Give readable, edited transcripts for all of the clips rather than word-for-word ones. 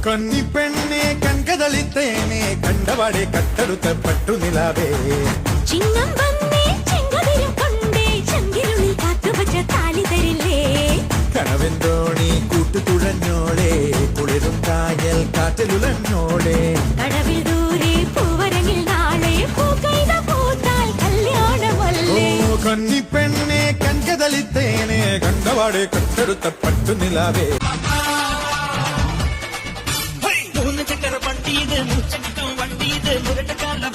കന്നിപ്പെണ്ണെ കൺകതളിത്തേനെ കണ്ടവാടെ കട്ടെടുത്ത പട്ടുനിലാവേ ചിങ്ങം വന്നേ ചെങ്കതിരും കൊണ്ടേ ചങ്കിരുളിൽ കാത്തുവച്ച താലി തരില്ലേ കനവെന്തോണി കൂട്ടുതുഴഞ്ഞോളെ കുളിരും കായൽ കാറ്റിലുലഞ്ഞോളെ കടവിൽ ദൂരെ പൂവരങ്ങിൽ നാളെ പൂക്കൈത പൂത്താൽ കല്യാണമല്ലേ കന്നിപ്പെണ്ണെ കൺകതളിത്തേനെ കണ്ടവാടെ കട്ടെടുത്ത പട്ടുനിലാവേ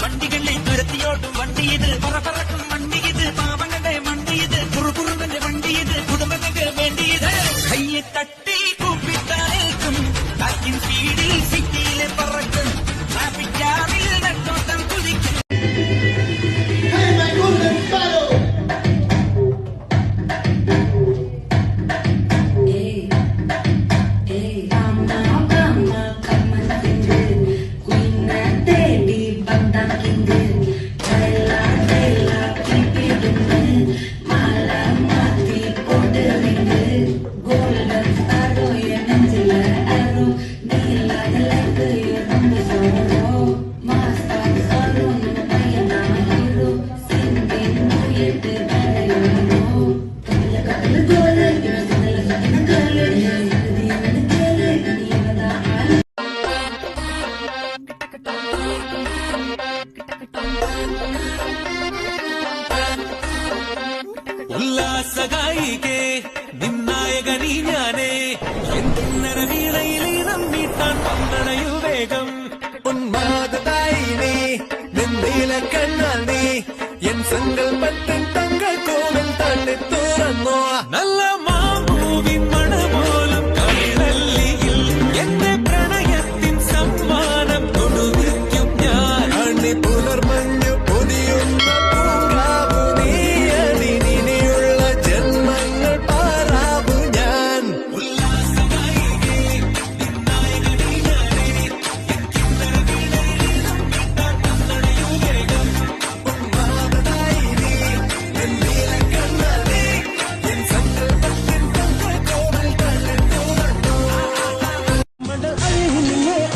വണ്ടികളിൽ തുരത്തിയോട്ടും വണ്ടിയത് പറക്കും വണ്ടിയത് പാവങ്ങളുടെ വണ്ടിയത് കുറുകുറുവന്റെ വണ്ടിയത് കുടുംബങ്ങൾക്ക് വേണ്ടിയത് കയ്യെ തട്ടി കൂപ്പിട്ടാൽക്കും കാറ്റിൻ സ്പീഡിൽ സിറ്റിയിലെ പറക്കും ട്രാഫിക് ജാമിൽ നെട്ടോട്ടം കുതിക്കും ഉല്ലാസഗായികേ നിന്നായകനീ ഞാനേ എന്തിന്നര വീണയിലേ നമ്മീട്ടാൻ പന്തണയു വേഗം ഉന്മാദായിനേ നിന്നീല കണ്ണാൽ നീ എൻ സങ്കൽപ്പത്തിൻ തങ്കൾ കോവിൽ തട്ടി തുറന്നോ നല്ല മാമ്പൂവിൻ മണ പോലും കൈരല്ലിയിൽ എന്റെ പ്രണയത്തിൻ സമ്മാനം കൊടുവിക്കും ഞാൻ അണി പുലർമഞ്ഞു പൊതിയുന്ന പൂങ്കാവു നീ അണിനിയുള്ള ജന്മങ്ങൾ പാറാവു ഞാൻ ഉല്ലാസഗായികേ നിന്നായകനീ ഞാനേ എന്തിന്നര വീണയിലേ നമ്മീട്ടാൻ പന്തണയു വേഗം ഉന്മാദായി നീ നിന്നീല കണ്ണാൽ നീ എൻ സങ്കൽപ്പത്തിൻ തങ്കൾ കോവിൽ തട്ടി തുറന്നോ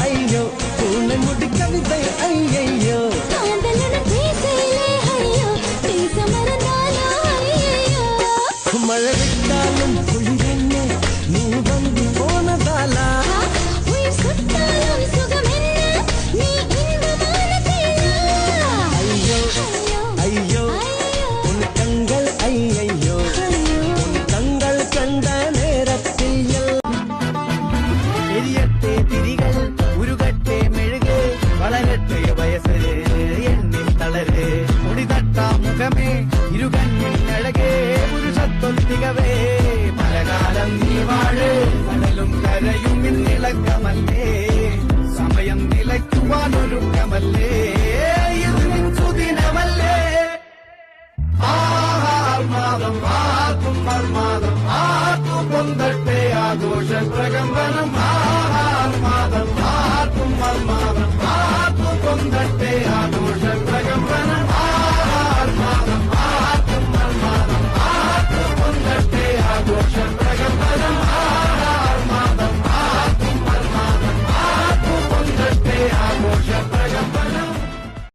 അയ്യോ പൂളമുടി കവിത അയ്യോ കാന്തലനം തീസയിലേ അയ്യോ തീസമറന്നാലോ അയ്യോ മഴ വിട്ടാലും കുളിരെന്നെ നീ വന്നു പോന്നതാല ഉയിർ സുട്ടാലും സുഖമെന്ന് നീ ഇன்பമാനതേനാ അയ്യോ അയ്യോ ഉൻ കങ്കൾ അയ്യോ ഉൻ കങ്കൾ കണ്ട നേരത്തിൽ എരിയട്ടെ തിരികൾ ഉരുകട്ടെ മെഴുക് വളരട്ടെ വയസ്സ് എണ്ണിൽ തളര് മുടിതട്ട മുഖമേ ഇരുകണ്ണിൽ അഴകേ പുരുഷത്വം തികവേ പലകാലം നീ വാഴ് കടലും കരയും ഇന്നിളക്കമല്ലേ സമയം നിലയ്ക്കുവാനൊരുക്കമല്ലേ ഇത് നിൻ സുദിനമല്ലേ ആഹാ മാതം ആക്കും മർമ്മ